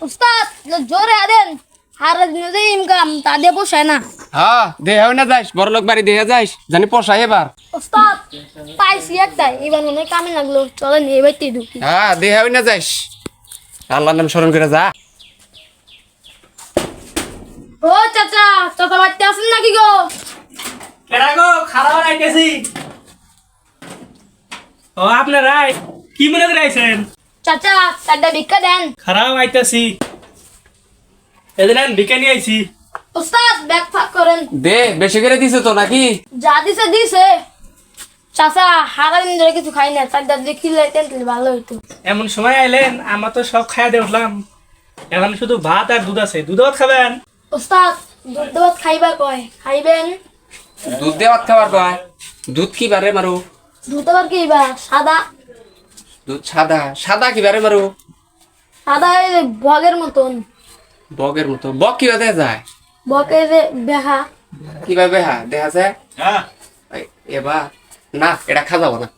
উস্তাদ জোরে আদেন হারা দিনে যে ইনকাম তা দিয়ে পোষায় না। হ্যাঁ দেহ না যাইস বড় লোক বাড়ি দেহে যাইস জানি পোষায় এবার। উস্তাদ পাইছি একটাই এবার মনে হয় কামে লাগলো চলেন এবার ঢুকি। হ্যাঁ দেহ না যাইস আল্লাহর নাম স্মরণ করে যা। ও চাচা চাচা বাড়িতে আছেন নাকি গো? কেডা গো খারাপ আইতেছি। ও আপনারাই কি মনে করে আইছেন? চাচা চারটা ভিক্ষা দেন। খারাপ আইতেছি। এদিন আমি বিকানি আইছি। উস্তাদ ব্যাগ ফাঁক করেন। দে বেশি করে দিছে তো নাকি? যা দিছে দিছে। চাচা হারা দিন ধরে কিছু খাই না চারটা দিয়ে খিলাইতেন তাহলে ভালো হইতো। এমন সময় আইলেন আমার তো সব খাইয়া দিয়ে উঠলাম। এখন শুধু ভাত আর দুধ আছে। দুধ ভাত খাবেন? উস্তাদ দুধ ভাত খাইবা কয় খাইবেন? দুধ দিয়ে ভাত খাবার কয়। দুধ কি বারে মারু? দুধ আবার কি বা সাদা দুধ সাদা সাদা কি বারে মারু? সাদা এই যে বগের মতন। বগের মতো বগ কিভাবে দেখা যায়? বকের যে বেহা। কিভাবে দেখা যায়? হ্যাঁ। এবার না এটা খাওয়া যাবো না।